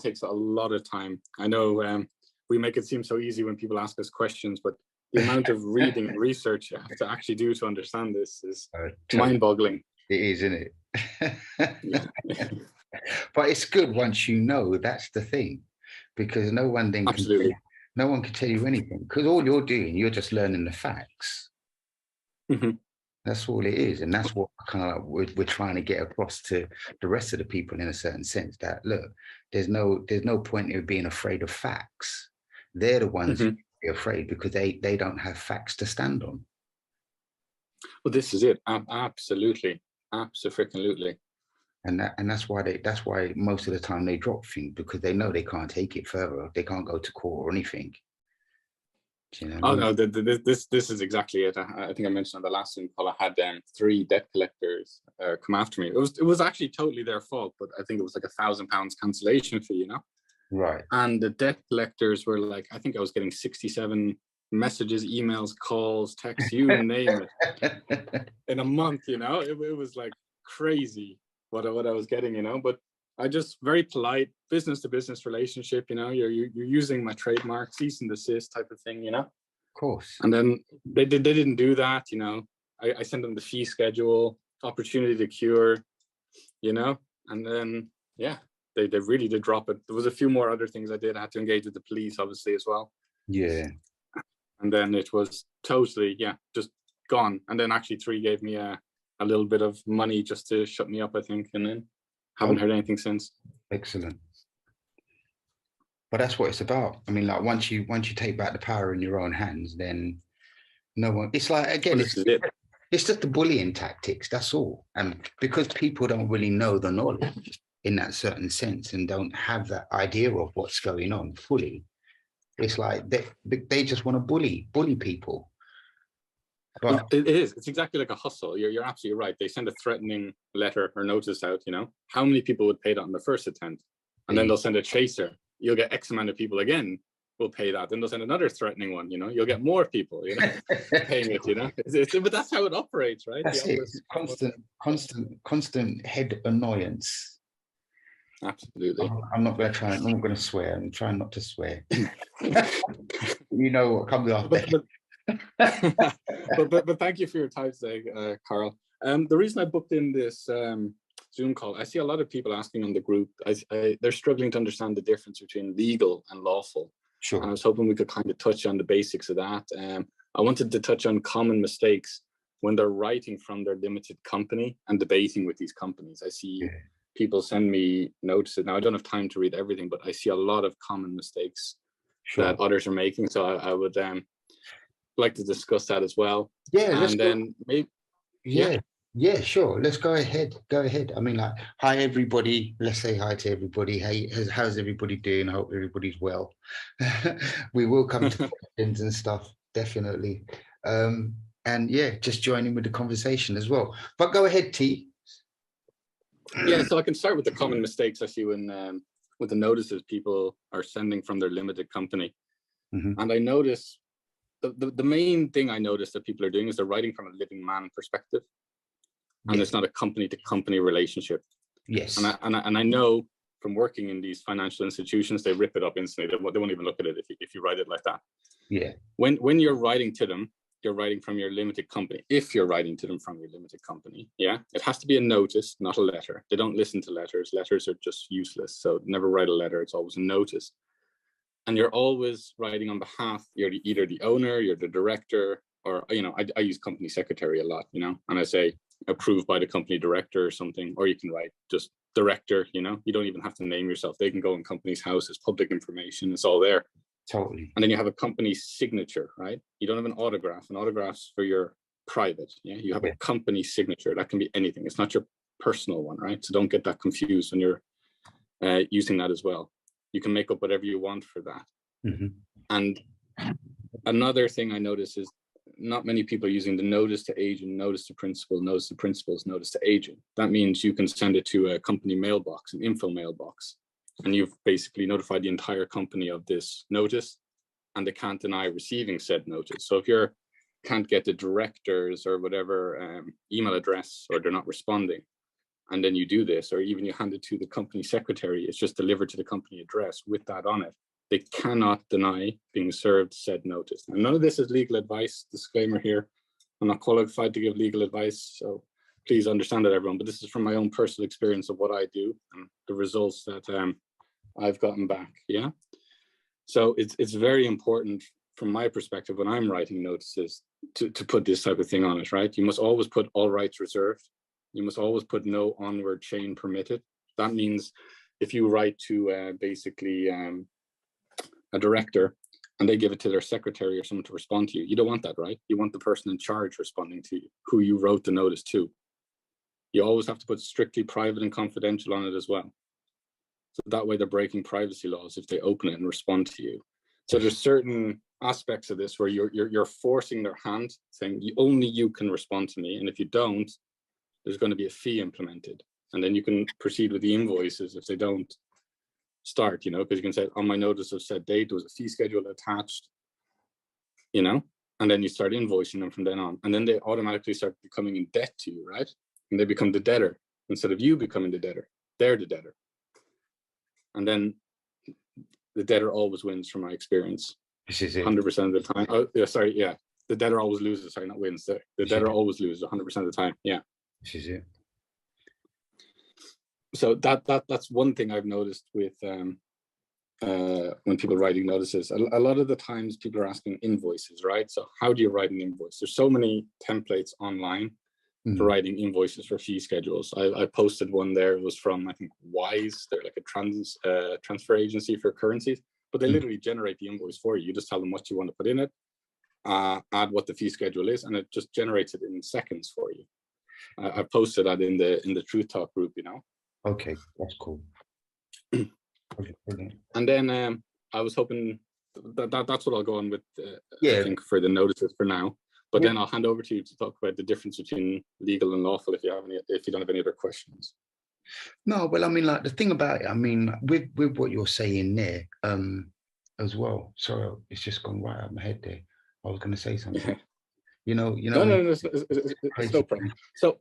takes a lot of time. I know we make it seem so easy when people ask us questions, but the amount of reading and research you have to actually do to understand this is mind-boggling. It is, isn't it? Yeah. But it's good once you know. That's the thing, because no one then no one can tell you anything, because all you're doing, you're just learning the facts. Mm-hmm. That's all it is, and that's what kind of we're trying to get across to the rest of the people in a certain sense. That look, there's no point in being afraid of facts. They're the ones who be afraid because they don't have facts to stand on. Well, this is it. Absolutely. And that's why most of the time they drop things, because they know they can't take it further. They can't go to court or anything. Do you know what I mean? No, this is exactly it. I think I mentioned on the last Zoom call, I had 3 debt collectors come after me. It was actually totally their fault, but I think it was like £1,000 cancellation fee, you know? Right. And the debt collectors were like, I think I was getting 67 messages, emails, calls, texts, you name it, in a month, you know? It was like crazy what I was getting, you know? But I just, very polite, business to business relationship, you know? You're using my trademark, cease and desist type of thing, you know? Of course. And then they didn't do that, you know? I sent them the fee schedule, opportunity to cure, you know? And then, yeah. They really did drop it. There was a few more other things I did. I had to engage with the police, obviously, as well. Yeah. And then it was totally, just gone. And then actually 3 gave me a little bit of money just to shut me up, I think. And then haven't heard anything since. Excellent. But that's what it's about. I mean, like once you take back the power in your own hands, then no one. It's like, again, it's just the bullying tactics. That's all. And because people don't really know the knowledge in that certain sense and don't have that idea of what's going on fully, it's like they just want to bully people. But it is. It's exactly like a hustle. You're absolutely right. They send a threatening letter or notice out, you know. How many people would pay that on the first attempt? And then they'll send a chaser. You'll get X amount of people again will pay that. Then they'll send another threatening one, you know. You'll get more people, you know, paying it, you know. But that's how it operates, right? That's it. Constant head annoyance. Absolutely. I'm not going to swear. I'm trying not to swear. You know what comes after. but thank you for your time today, Carl. The reason I booked in this Zoom call, I see a lot of people asking on the group. They're struggling to understand the difference between legal and lawful. Sure. And I was hoping we could kind of touch on the basics of that. I wanted to touch on common mistakes when they're writing from their limited company and debating with these companies. I see people send me notices. Now, I don't have time to read everything, but I see a lot of common mistakes that others are making. So I would like to discuss that as well. Yeah, and then maybe. Yeah, sure. Let's go ahead. I mean, like, hi everybody. Let's say hi to everybody. Hey, how's everybody doing? I hope everybody's well. We will come to questions and stuff, definitely. And yeah, just join in with the conversation as well. But go ahead, T. Yeah, so I can start with the common mistakes I see when with the notices people are sending from their limited company. And I notice the main thing I notice that people are doing is they're writing from a living man perspective. And it's not a company to company relationship. Yes. And I know from working in these financial institutions, they rip it up instantly. They won't even look at it if you write it like that. Yeah. When you're writing to them, you're writing from your limited company. If you're writing to them from your limited company, it has to be a notice, not a letter. They don't listen to letters. Letters are just useless. So never write a letter. It's always a notice. And you're always writing on behalf. You're either the owner, you're the director, or, you know, I use company secretary a lot, you know, and I say approved by the company director or something, or you can write just director, you know, you don't even have to name yourself. They can go in company's house. It's public information. It's all there. Totally. And then you have a company signature, right? You don't have an autograph. An autograph's for your private. Yeah. You have a company signature. That can be anything. It's not your personal one, right? So don't get that confused when you're using that as well. You can make up whatever you want for that. And another thing I notice is not many people are using the notice to agent, notice to principal, notice to principals, notice to agent. That means you can send it to a company mailbox, an info mailbox, and you've basically notified the entire company of this notice, and they can't deny receiving said notice. So if you can't get the directors or whatever email address, or they're not responding, and then you do this, or even you hand it to the company secretary, it's just delivered to the company address with that on it, they cannot deny being served said notice. And none of this is legal advice, disclaimer here. I'm not qualified to give legal advice, so please understand that, everyone, but this is from my own personal experience of what I do and the results that I've gotten back, yeah? So it's very important from my perspective when I'm writing notices to put this type of thing on it, right? You must always put all rights reserved. You must always put no onward chain permitted. That means if you write to basically a director and they give it to their secretary or someone to respond to you, you don't want that, right? You want the person in charge responding to you, who you wrote the notice to. You always have to put strictly private and confidential on it as well. So that way they're breaking privacy laws if they open it and respond to you. So there's certain aspects of this where you're forcing their hand, saying only you can respond to me, and if you don't, there's going to be a fee implemented, and then you can proceed with the invoices if they don't start, because you can say on my notice of said date there was a fee schedule attached, and then you start invoicing them from then on, and then they automatically start becoming in debt to you, right? And they become the debtor instead of you becoming the debtor. They're the debtor, and then the debtor always wins, from my experience. This is it. 100% of the time. Oh, yeah, sorry, yeah. The debtor always loses. Sorry, not wins. The debtor always loses 100% of the time. Yeah. This is it. So that's one thing I've noticed with when people are writing notices. A lot of the times people are asking invoices, right? So how do you write an invoice? There's so many templates online for writing invoices for fee schedules. I posted one there. It was from, I think, Wise. They're like a transfer agency for currencies, but they literally generate the invoice for you. You just tell them what you want to put in it, add what the fee schedule is, and it just generates it in seconds for you. I posted that in the Truth Talk group, Okay, that's cool. And then I was hoping that's what I'll go on with, I think, for the notices for now. But then I'll hand over to you to talk about the difference between legal and lawful if you don't have any other questions. No, well, I mean, like the thing about it, I mean, with what you're saying there, as well. Sorry, it's just gone right out of my head there. I was going to say something. No, it's no problem. So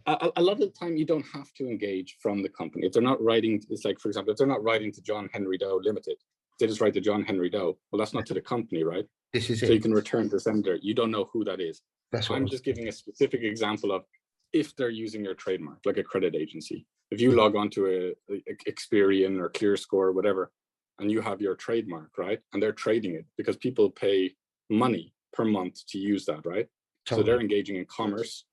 a lot of the time you don't have to engage from the company. If they're not writing, it's like, for example, if they're not writing to John Henry Doe Limited, they just write to John Henry Doe. Well, that's not to the company, right? This is so it. You can return to sender. You don't know who that is. That's what I'm just giving a specific example of if they're using your trademark, like a credit agency. If you log on to a Experian or ClearScore or whatever, and you have your trademark, right? And they're trading it because people pay money per month to use that, right? Totally. So they're engaging in commerce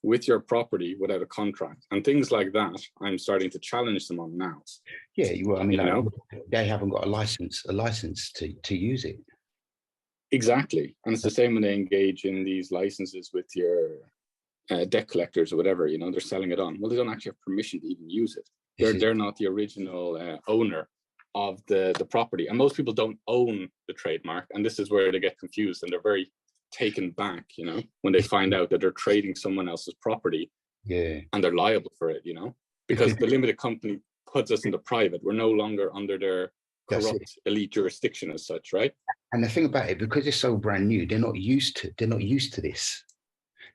with your property without a contract and things like that. I'm starting to challenge them on now. Yeah, they haven't got a license to use it. Exactly. And it's the same when they engage in these licenses with your debt collectors or whatever, they're selling it on. Well, they don't actually have permission to even use it. They're not the original owner of the property. And most people don't own the trademark. And this is where they get confused and they're very taken back, when they find out that they're trading someone else's property. Yeah. And they're liable for it, because the limited company puts us into private. We're no longer under their corrupt elite jurisdiction as such, right? And the thing about it, because it's so brand new, they're not used to this.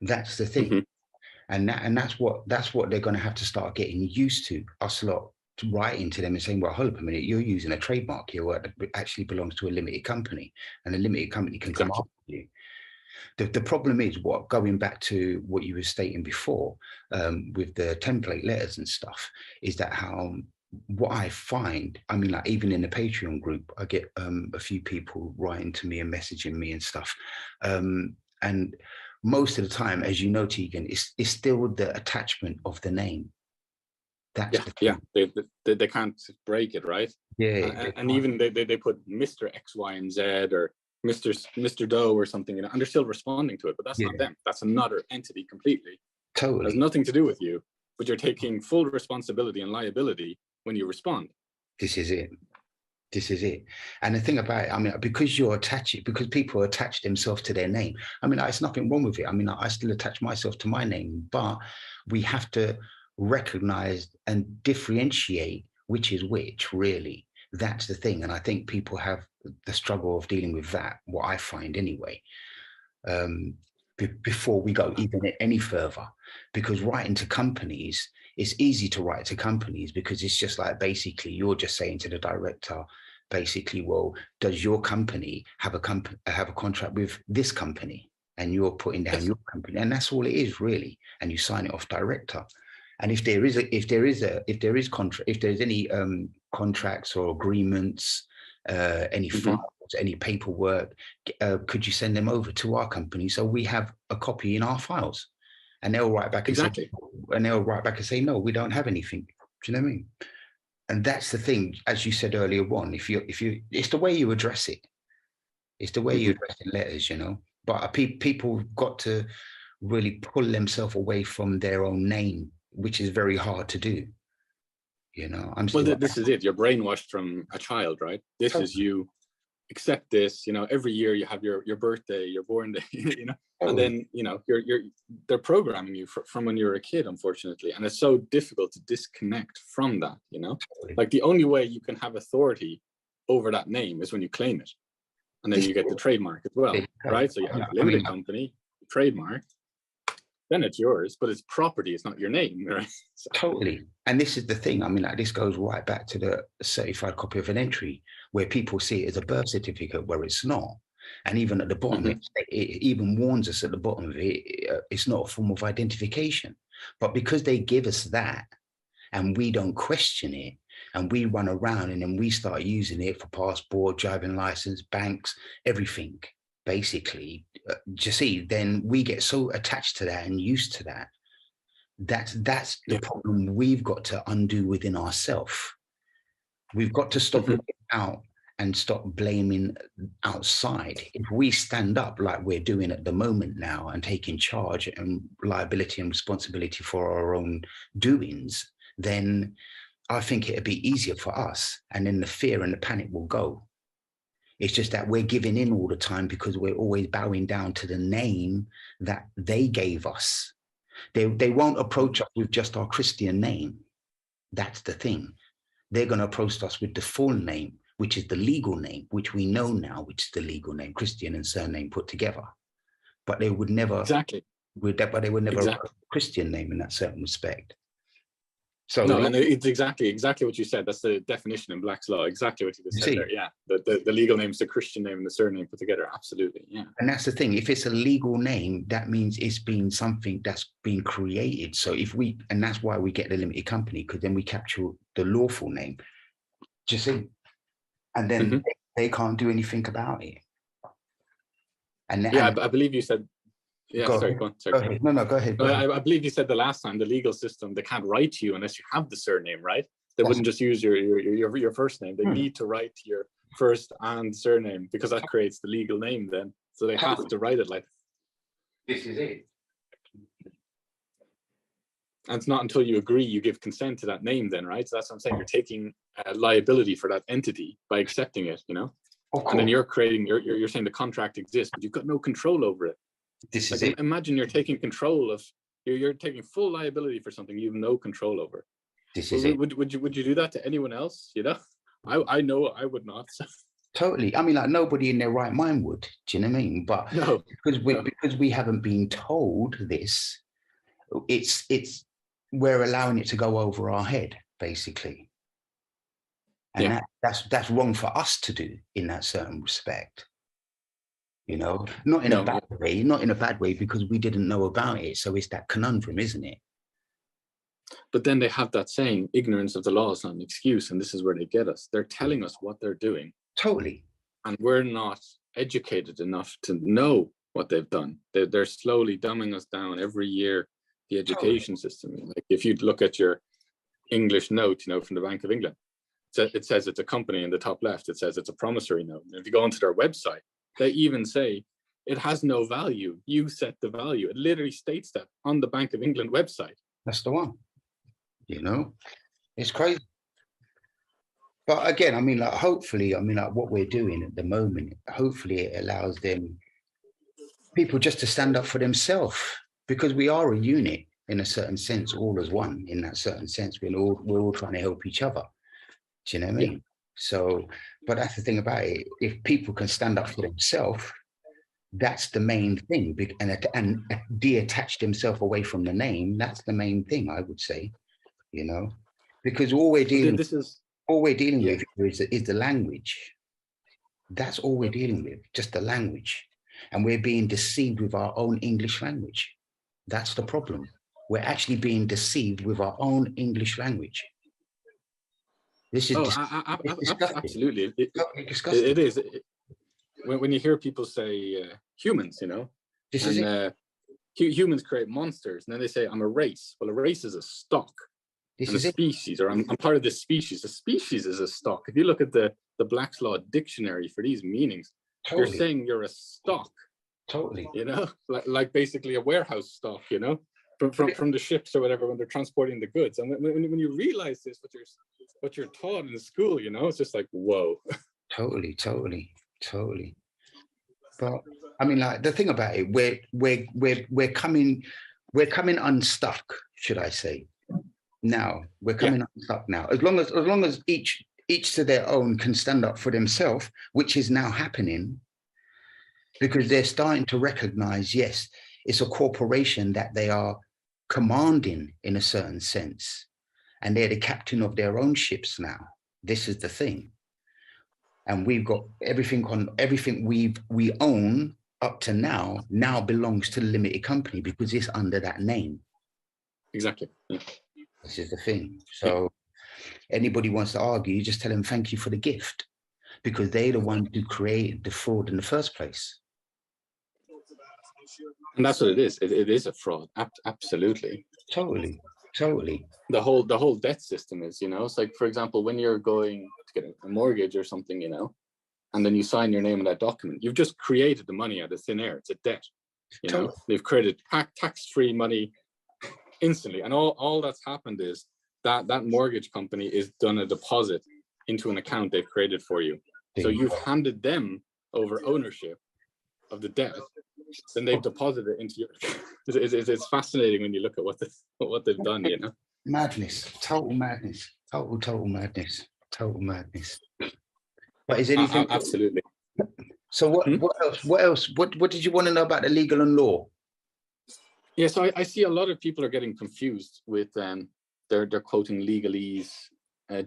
That's the thing. Mm-hmm. And that's what they're going to have to start getting used to. Us lot writing to them and saying, well, hold up a minute, you're using a trademark here that actually belongs to a limited company, and a limited company can come after you. The problem is going back to what you were stating before, with the template letters and stuff, is that what I find, I mean, like even in the Patreon group, I get a few people writing to me and messaging me and stuff. And most of the time, as you know, Tegan, it's still the attachment of the name. That's they can't break it, right? Yeah. And even they put Mr. X, Y, and Z or Mr. Doe or something, and they're still responding to it, but that's not them. That's another entity completely. Totally. It has nothing to do with you, but you're taking full responsibility and liability when you respond. This is it. And the thing about it, I mean, because people attach themselves to their name. I mean, it's nothing wrong with it. I mean, I still attach myself to my name, but we have to recognize and differentiate which is which, really. That's the thing. And I think people have the struggle of dealing with that, what I find anyway, before we go even any further, because writing to companies it's easy to write to companies because it's just like, basically, you're just saying to the director, basically, well, does your company have a contract with this company? And you're putting down your company, and that's all it is, really. And you sign it off director. And if there's any contracts or agreements, any files, any paperwork, could you send them over to our company so we have a copy in our files? And they'll write back and say, no, we don't have anything. Do you know what I mean? And that's the thing, as you said earlier on, it's the way you address it. It's the way you address the letters, you know. But people got to really pull themselves away from their own name, which is very hard to do. You know, this is it. You're brainwashed from a child, right? This is you. Accept this. You know, every year you have your birthday, your born day. You know, and then you know they're programming you from when you're a kid, unfortunately, and it's so difficult to disconnect from that. You know, like the only way you can have authority over that name is when you claim it. And then you get the trademark as well, right? So you have a limited company, trademark, then it's yours, but it's property, it's not your name, right? So. Totally. And this is the thing. I mean, like, this goes right back to the certified copy of an entry, where people see it as a birth certificate, where it's not. And even at the bottom, it even warns us at the bottom of it, it's not a form of identification. But because they give us that, and we don't question it, and we run around and then we start using it for passport, driving license, banks, everything, basically, you see, then we get so attached to that and used to that. That's the problem we've got to undo within ourselves. We've got to stop looking out and stop blaming outside. If we stand up like we're doing at the moment now and taking charge and liability and responsibility for our own doings, then I think it'd be easier for us, and then the fear and the panic will go. It's just that we're giving in all the time because we're always bowing down to the name that they gave us. They won't approach us with just our Christian name. That's the thing. They're going to approach us with the full name, which is the legal name, which we know now, which is the legal name, Christian and surname put together. But they would never but they would never approach the Christian name in that certain respect. So no, and it's exactly what you said. That's the definition in Black's law. Exactly what you just said there. Yeah, the legal name is the Christian name and the surname put together. Absolutely, yeah. And that's the thing. If it's a legal name, that means it's been something that's been created. So and that's why we get the limited company, because then we capture the lawful name. Do you see? And then they can't do anything about it. And I believe you said. Yeah, go sorry, ahead. go on. Sorry. No, go ahead. I believe you said the last time, the legal system, they can't write to you unless you have the surname, right? They wouldn't just use your first name. They need to write your first and surname, because that creates the legal name then. So they have to write it like this is it. And it's not until you agree, you give consent to that name then, right? So that's what I'm saying. You're taking liability for that entity by accepting it, you know? And then you're creating, you're saying the contract exists, but you've got no control over it. This is it. Imagine you're taking control of, you're taking full liability for something you have no control over. This is it. Would you do that to anyone else? You know, I know I would not. Totally. I mean, like, nobody in their right mind would. Do you know what I mean? But because we haven't been told this, we're allowing it to go over our head, basically. And that's wrong for us to do in that certain respect. You know, not in a bad way, because we didn't know about it. So it's that conundrum, isn't it? But then they have that saying, ignorance of the law is not an excuse. And this is where they get us. They're telling us what they're doing. Totally. And we're not educated enough to know what they've done. They're slowly dumbing us down every year, the education system. Like, if you look at your English note, you know, from the Bank of England, it says it's a company in the top left. It says it's a promissory note. And if you go onto their website, they even say it has no value. You set the value. It literally states that on the Bank of England website. That's the one. You know, it's crazy. But again, I mean, like, hopefully, I mean, like, what we're doing at the moment, hopefully it allows people just to stand up for themselves, because we are a unit in a certain sense, all as one. In that certain sense, we're all trying to help each other. Do you know what I mean? Yeah. So, but that's the thing about it. If people can stand up for themselves, that's the main thing. And detach themselves away from the name. That's the main thing, I would say. you know, because all we're dealing This is with is the language. That's all we're dealing with, just the language. And we're being deceived with our own English language. That's the problem. We're actually being deceived with our own English language. This is absolutely. It is. When you hear people say humans, you know, humans create monsters, and then they say, I'm a race. Well, a race is a stock. And a species, or I'm part of this species. A species is a stock. If you look at the Black's Law dictionary for these meanings, you're saying you're a stock. Totally. You know, like basically a warehouse stock, you know, from the ships or whatever when they're transporting the goods. And when you realize this, what you're taught in school, you know, it's just like, whoa. Totally. But I mean, like, the thing about it, we're coming unstuck, should I say? Now we're coming unstuck now. As long as each to their own can stand up for themselves, which is now happening, because they're starting to recognize, yes, it's a corporation that they are commanding in a certain sense, and they're the captain of their own ships now. This is the thing. And we've got everything we own up to now belongs to the limited company because it's under that name. Exactly. Yeah. This is the thing. So anybody wants to argue, you just tell them thank you for the gift, because they're the ones who created the fraud in the first place. And that's what it is. It is a fraud. Absolutely. Totally. The whole debt system is, you know, it's like, for example, when you're going to get a mortgage or something, you know, and then you sign your name on that document, you've just created the money out of thin air. It's a debt. You know, they've created tax-free money instantly, and all that's happened is that mortgage company is done a deposit into an account they've created for you. So you've handed them over ownership of the debt, then they've deposited it into your. It's fascinating when you look at what they've done. You know, madness, total madness. But is anything absolutely? So what else? What did you want to know about the legal and law? Yeah, so I see a lot of people are getting confused with they're quoting legalese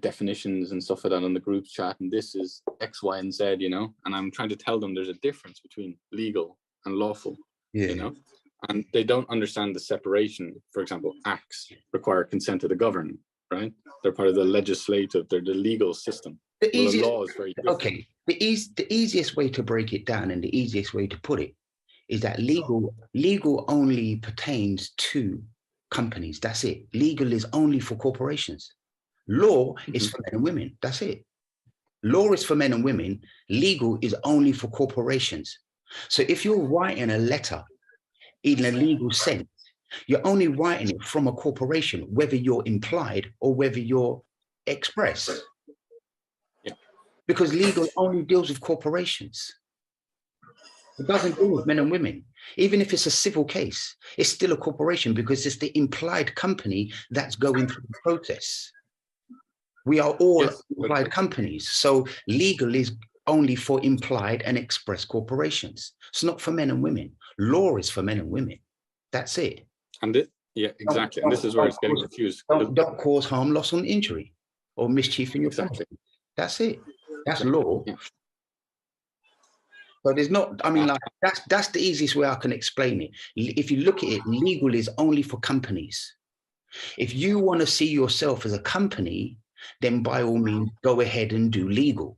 definitions and stuff like that on the group chat, and this is X, Y, and Z, you know, and I'm trying to tell them there's a difference between legal and lawful, you know, and they don't understand the separation. For example, acts require consent of the governed, right? They're part of the legislative, they're the legal system. The law is very different. Okay, the easiest way to break it down and the easiest way to put it is that legal only pertains to companies. That's it. Legal is only for corporations. Law is for men and women. That's it. Law is for men and women. Legal is only for corporations. So if you're writing a letter in a legal sense, you're only writing it from a corporation, whether you're implied or whether you're express. Yeah. Because legal only deals with corporations. It doesn't deal with men and women. Even if it's a civil case, it's still a corporation because it's the implied company that's going through the process. We are all implied companies. So legal is only for implied and express corporations. It's not for men and women. Law is for men and women. That's it. And exactly. And this is where it's getting confused. Don't cause harm, loss, or injury, or mischief in your family. That's it. That's law. Yeah. But there's not, I mean, like, that's the easiest way I can explain it. If you look at it, legal is only for companies. If you want to see yourself as a company, then by all means, go ahead and do legal.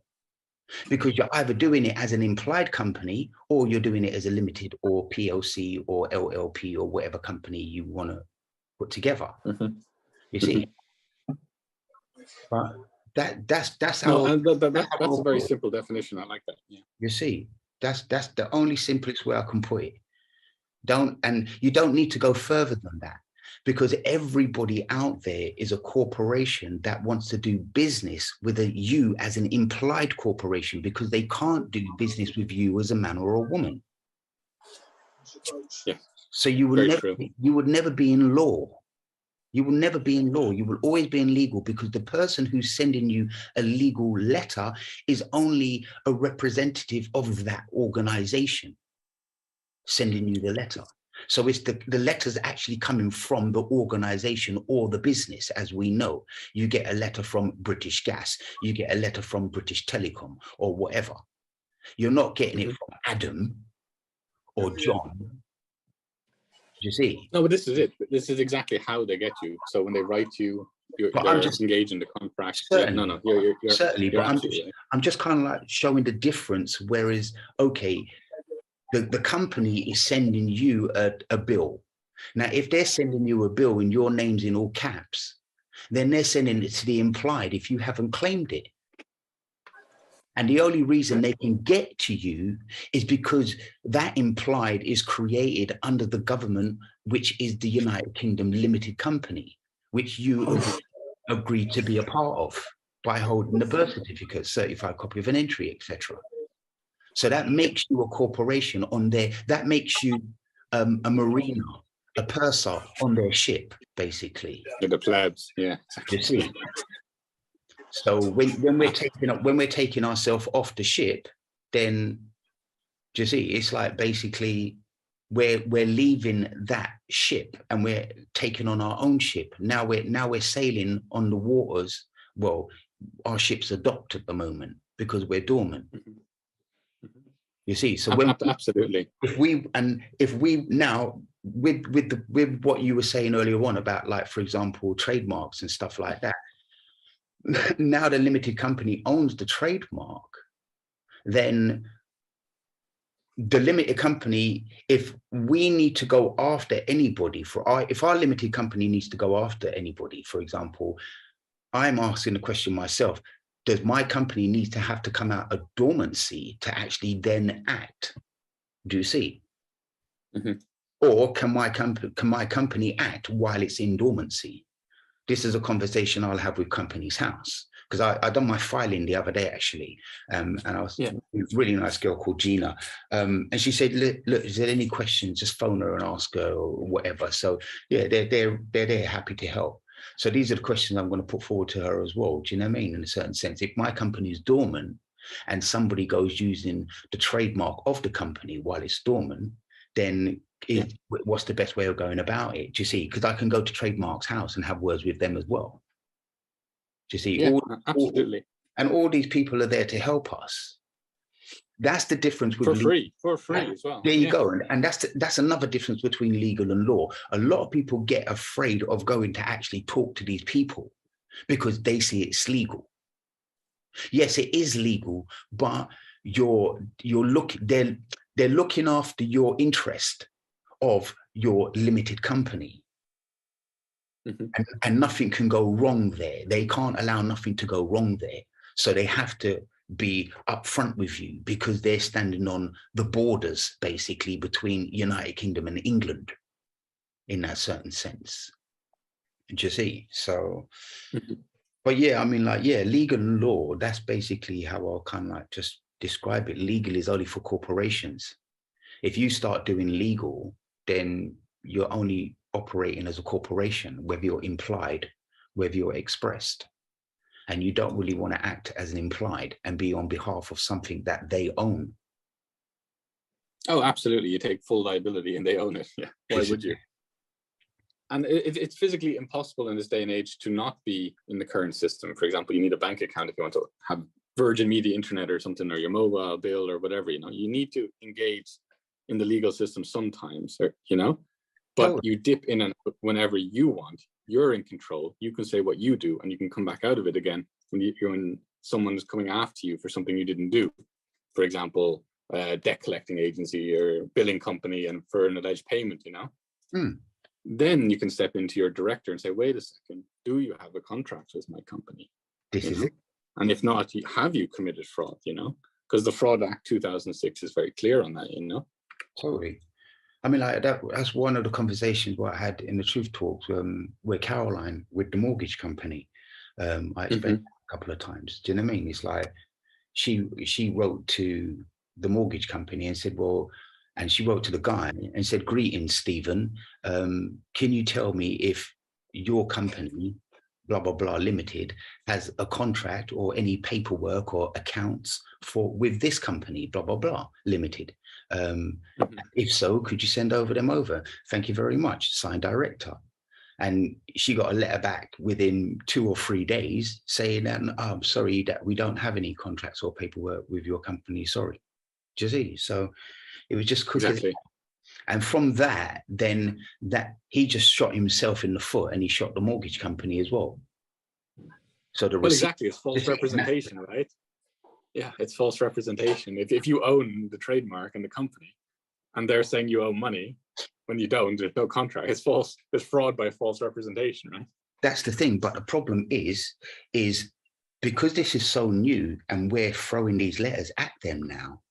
Because you're either doing it as an implied company or you're doing it as a limited or PLC or LLP or whatever company you want to put together. You see? But that's how... That's a very simple definition. I like that. Yeah. You see? That's the only simplest way I can put it. And you don't need to go further than that, because everybody out there is a corporation that wants to do business with you as an implied corporation, because they can't do business with you as a man or a woman. Yeah. So you would never be in law. You will never be in law. You will always be in legal, because the person who's sending you a legal letter is only a representative of that organization sending you the letter. So it's the letters actually coming from the organization or the business. As we know, you get a letter from British Gas, you get a letter from British Telecom or whatever. You're not getting it from Adam or John. You see? No, but this is it. This is exactly how they get you. So when they write you, they're engaged in the contract. Certainly, No, you're certainly. You're But I'm just kind of like showing the difference. Whereas, okay, the company is sending you a bill. Now, if they're sending you a bill and your name's in all caps, then they're sending it to the implied if you haven't claimed it. And the only reason they can get to you is because that implied is created under the government, which is the United Kingdom Limited Company, which you agreed to be a part of by holding the birth certificate, certified copy of an entry, etc. So that makes you a corporation on there. That makes you a marina, a purser on their ship, basically. The plebs, yeah. You see. So when we're taking ourselves off the ship, then do you see? It's like basically we're leaving that ship and we're taking on our own ship. Now we're sailing on the waters. Well, our ship's are docked at the moment because we're dormant. You see, so absolutely. If we now with what you were saying earlier on about, like, for example, trademarks and stuff like that. Now the limited company owns the trademark, then the limited company, if we need to go after anybody if our limited company needs to go after anybody, for example, I'm asking the question myself, does my company need to have to come out of dormancy to actually then act? Do you see? Or can my company act while it's in dormancy? This is a conversation I'll have with Companies House, because I done my filing the other day, actually. And I was a really nice girl called Gina. And she said, look, is there any questions? Just phone her and ask her or whatever. So yeah, they're happy to help. So these are the questions I'm going to put forward to her as well. Do you know what I mean? In a certain sense, if my company is dormant and somebody goes using the trademark of the company while it's dormant, then what's the best way of going about it? Do you see? Because I can go to Trademarks House and have words with them as well. Do you see? Yeah, absolutely. And all these people are there to help us. That's the difference with for free as well. There you go. And that's another difference between legal and law. A lot of people get afraid of going to actually talk to these people because they see it's legal. Yes, it is legal, but they're looking after your interest of your limited company. And nothing can go wrong there. They can't allow nothing to go wrong there. So they have to be upfront with you because they're standing on the borders, basically, between United Kingdom and England in that certain sense. Do you see? So, but yeah, I mean, like, yeah, legal and law, that's basically how I'll kind of like just describe it. Legal is only for corporations. If you start doing legal, then you're only operating as a corporation, whether you're implied, whether you're expressed. And you don't really want to act as an implied and be on behalf of something that they own. Oh, absolutely. You take full liability and they own it. Yeah. Why would you? And it's physically impossible in this day and age to not be in the current system. For example, you need a bank account if you want to have Virgin Media Internet or something, or your mobile bill or whatever, you need to engage in the legal system sometimes, but you dip in and out whenever you want. You're in control. You can say what you do and you can come back out of it again when someone's coming after you for something you didn't do. For example, debt collecting agency or billing company and for an alleged payment, Then you can step into your director and say, wait a second, do you have a contract with my company? This is it. And if not, have you committed fraud, Because the Fraud Act 2006 is very clear on that, Totally. I mean, like that's one of the conversations what I had in the Truth Talks with Caroline, with the mortgage company. I explained a couple of times. Do you know what I mean? It's like she wrote to the mortgage company and said, well, and she wrote to the guy and said, greetings, Stephen. Can you tell me if your company, blah, blah, blah, limited, has a contract or any paperwork or accounts with this company, blah, blah, blah, limited? If so, could you send them over? Thank you very much. Signed, director. And she got a letter back within 2 or 3 days saying that, oh, I'm sorry that we don't have any contracts or paperwork with your company. Sorry. Do you see? So it was just quick. Exactly. And from that, then that he just shot himself in the foot, and he shot the mortgage company as well. So the exactly, it's false representation, right? Yeah, it's false representation. If you own the trademark and the company, and they're saying you owe money when you don't, there's no contract. It's false. It's fraud by false representation, right? That's the thing. But the problem is because this is so new, and we're throwing these letters at them now,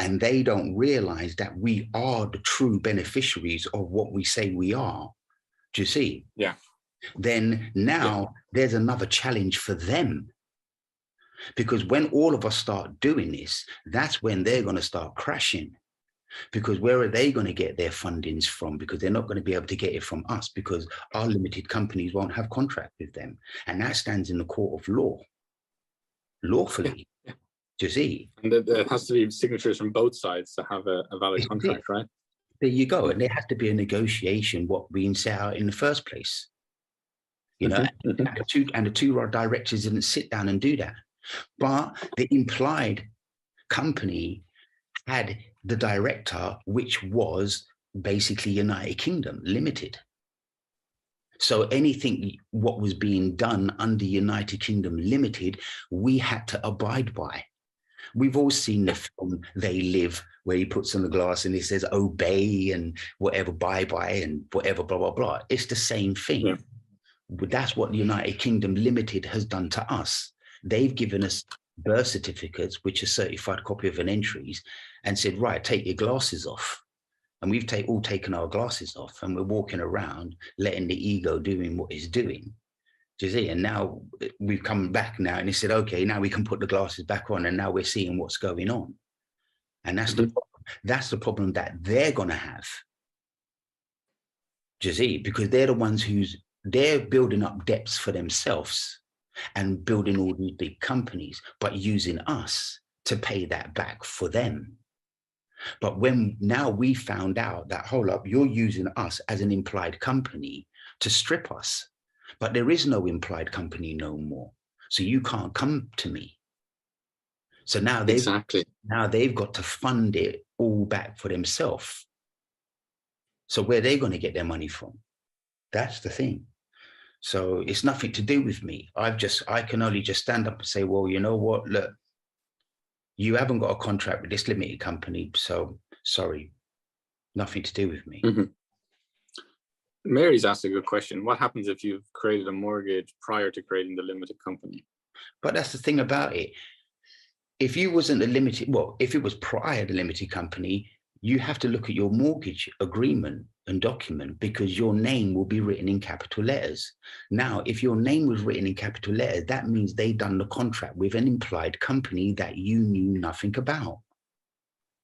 and they don't realize that we are the true beneficiaries of what we say we are. Do you see? Yeah. Then now there's another challenge for them. Because when all of us start doing this, that's when they're going to start crashing. Because where are they going to get their fundings from? Because they're not going to be able to get it from us, because our limited companies won't have contract with them. And that stands in the court of law, lawfully. Yeah. Do you see? And there has to be signatures from both sides to have a valid contract, right? There you go. And there has to be a negotiation what being set out in the first place. You know, and the two directors didn't sit down and do that. But the implied company had the director, which was basically United Kingdom Limited. So anything what was being done under United Kingdom Limited, we had to abide by. We've all seen the film They Live, where he puts on the glass and he says, obey and whatever, bye-bye and whatever, blah, blah, blah. It's the same thing. Yeah. But that's what the United Kingdom Limited has done to us. They've given us birth certificates, which are certified copy of an entries, and said, right, take your glasses off. And we've all taken our glasses off, and we're walking around letting the ego doing what it's doing. Do you see? And now we've come back now, and he said, okay, now we can put the glasses back on, and now we're seeing what's going on. And that's the problem that they're going to have. Do you see? Because they're the ones they're building up debts for themselves and building all these big companies, but using us to pay that back for them. But when now we found out that, hold up, you're using us as an implied company to strip us, but there is no implied company no more. So you can't come to me. So now they've got to fund it all back for themselves. So where are they going to get their money from? That's the thing. So it's nothing to do with me. I can only just stand up and say, well, you know what, look, you haven't got a contract with this limited company, so sorry, nothing to do with me. Mary's asked a good question. What happens if you've created a mortgage prior to creating the limited company? But that's the thing about it. If you wasn't a limited, well, if it was prior to the limited company, you have to look at your mortgage agreement and document, because your name will be written in capital letters. Now, if your name was written in capital letters, that means they've done the contract with an implied company that you knew nothing about.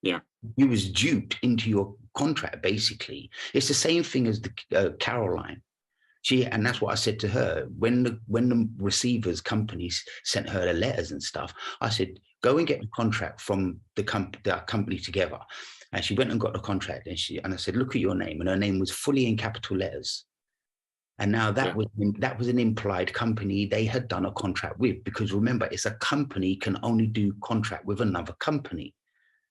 Yeah. You was duped into your contract, basically. It's the same thing as the Caroline. And that's what I said to her when the receivers companies sent her the letters and stuff. I said, go and get the contract from the company together. And she went and got the contract, and I said, look at your name. And her name was fully in capital letters. And now that was an implied company they had done a contract with, because remember, it's a company can only do contract with another company,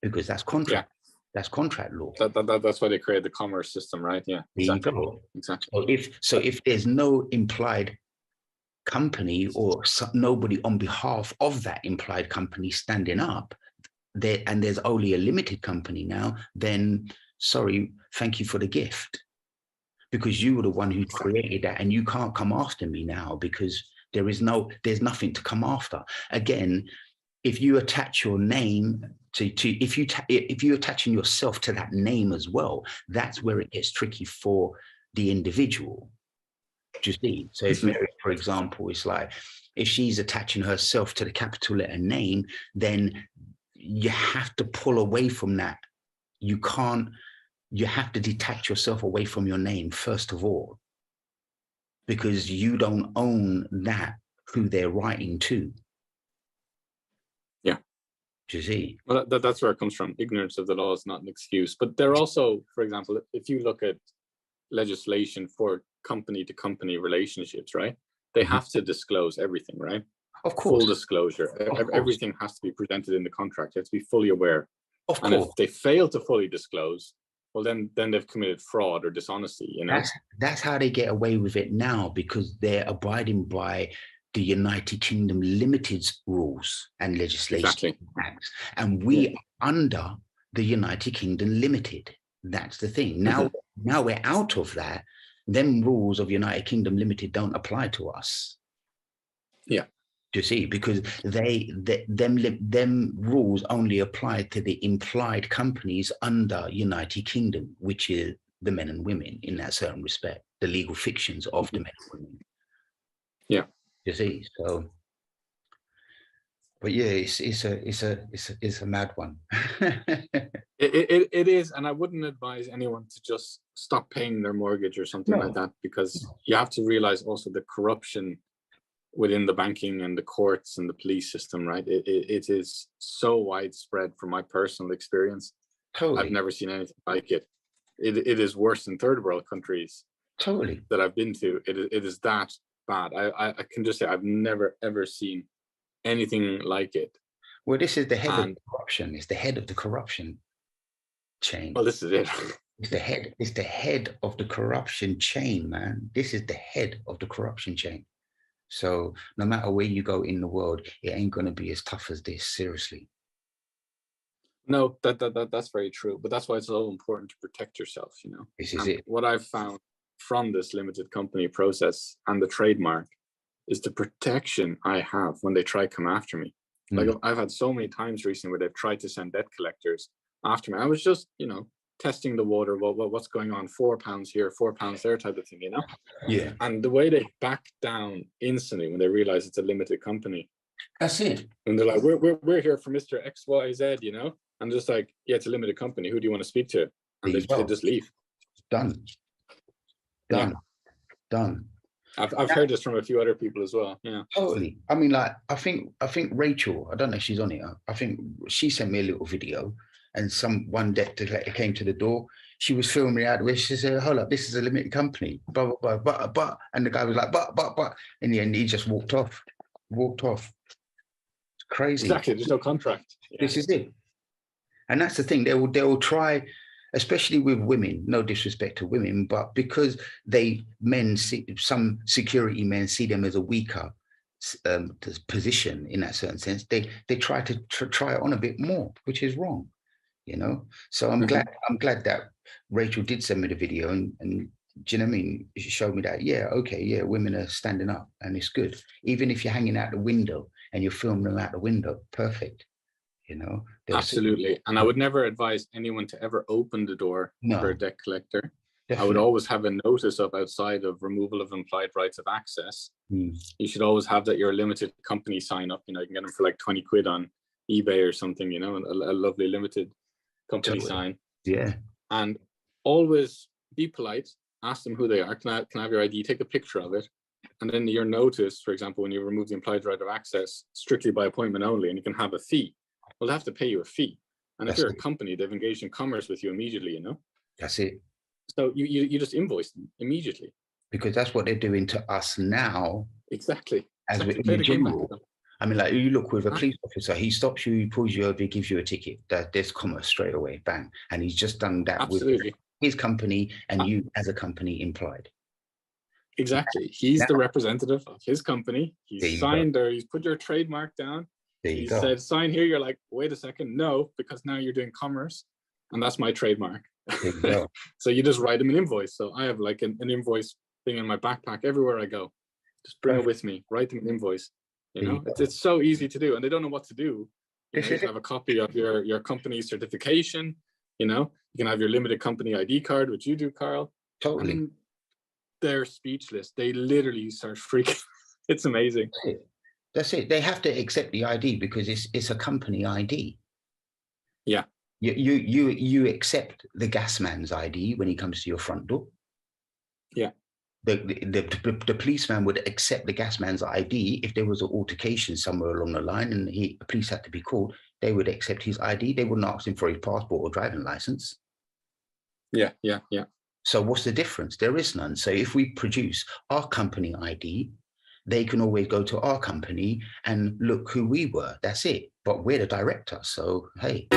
because that's contract. Yeah. That's contract law. That's why they created the commerce system, right? Yeah, exactly. So if there's no implied company or nobody on behalf of that implied company standing up, and there's only a limited company now, then sorry, thank you for the gift, because you were the one who created that, and you can't come after me now, because there's nothing to come after. Again, if you attach your name if you're attaching yourself to that name as well, that's where it gets tricky for the individual. Do you see? So if Mary, for example, is like, if she's attaching herself to the capital letter name, then you have to pull away from that. You have to detach yourself away from your name, first of all, because you don't own that, who they're writing to. Yeah. Do you see? Well, that's where it comes from. Ignorance of the law is not an excuse. But they're also, for example, if you look at legislation for company to company relationships, right? They have to disclose everything, right? Of course. Full disclosure. Everything has to be presented in the contract. You have to be fully aware. Of course. And if they fail to fully disclose, well, then they've committed fraud or dishonesty, you know? That's how they get away with it now, because they're abiding by the United Kingdom Limited's rules and legislation. Exactly. And we are under the United Kingdom Limited. That's the thing. Now we're out of that. Them rules of United Kingdom Limited don't apply to us. Yeah. Do you see? Because them rules only apply to the implied companies under United Kingdom, which is the men and women in that certain respect, the legal fictions of the men and women. Yeah. You see? So, but yeah, it's a mad one. it is, and I wouldn't advise anyone to just stop paying their mortgage or something like that, because you have to realize also the corruption within the banking and the courts and the police system, right? It is so widespread from my personal experience. Totally. I've never seen anything like it. It is worse in third world countries. Totally. That I've been to. It is that bad. I can just say I've never ever seen anything like it. Well, this is the head of corruption. It's the head of the corruption chain. Well, this is it. It's the head of the corruption chain, man. This is the head of the corruption chain. So no matter where you go in the world, it ain't going to be as tough as this. Seriously. No, that's very true. But that's why it's so important to protect yourself. You know, this is it. What I've found from this limited company process and the trademark is the protection I have when they try to come after me. Like I've had so many times recently where they've tried to send debt collectors after me. I was just, testing the water. What's going on? £4 here, £4 there, type of thing, Yeah. And the way they back down instantly when they realize it's a limited company. That's it. And they're like, we're here for Mr. XYZ, and just like, yeah, it's a limited company. Who do you want to speak to? And they just leave. Done. I've heard this from a few other people as well. Yeah, totally. I mean, like, I think Rachel, I don't know if she's on it. I think she sent me a little video, and one debt collector came to the door. She was filming me out the way. She said, "Hold up, this is a limited company." Blah blah blah. But, and the guy was like, but. In the end, he just walked off. It's crazy. Exactly. There's no contract. Yeah. This is it. And that's the thing. They will try. Especially with women, no disrespect to women, but because some security men see them as a weaker position in that certain sense, they try to try it on a bit more, which is wrong, So I'm glad that Rachel did send me the video, and do you know what I mean? She showed me that, women are standing up, and it's good. Even if you're hanging out the window and you're filming them out the window, perfect. Absolutely. And I would never advise anyone to ever open the door for a debt collector. Definitely. I would always have a notice up outside of removal of implied rights of access. You should always have that you're a limited company sign up. You can get them for like 20 quid on eBay or something, a lovely limited company sign. Yeah. And always be polite. Ask them who they are. Can I have your ID? Take a picture of it. And then your notice, for example, when you remove the implied right of access, strictly by appointment only, and you can have a fee. Well, they have to pay you a fee. And if you're a company, they've engaged in commerce with you immediately, That's it. So you just invoice them immediately. Because that's what they're doing to us now. Exactly. In general. I mean, like, you look with a police officer, he stops you, he pulls you over, he gives you a ticket. There's commerce straight away, bang. And he's just done that with his company and you as a company implied. Exactly. He's the representative of his company. He's signed there. He's put your trademark down. He said, sign here. You're like, wait a second. No, because now you're doing commerce. And that's my trademark. So you just write him an invoice. So I have like an invoice thing in my backpack everywhere I go. Just bring it with me. Write them an invoice. It's so easy to do. And they don't know what to do. You can have a copy of your company's certification. You can have your limited company ID card, which you do, Carl. Totally. And they're speechless. They literally start freaking. It's amazing. That's it. They have to accept the ID because it's a company ID. Yeah. You accept the gas man's ID when he comes to your front door. Yeah. the policeman would accept the gas man's ID. If there was an altercation somewhere along the line and the police had to be called, they would accept his ID. They wouldn't ask him for his passport or driving license. Yeah. So what's the difference? There is none. So if we produce our company ID, they can always go to our company and look who we were. That's it. But we're the director. So, hey.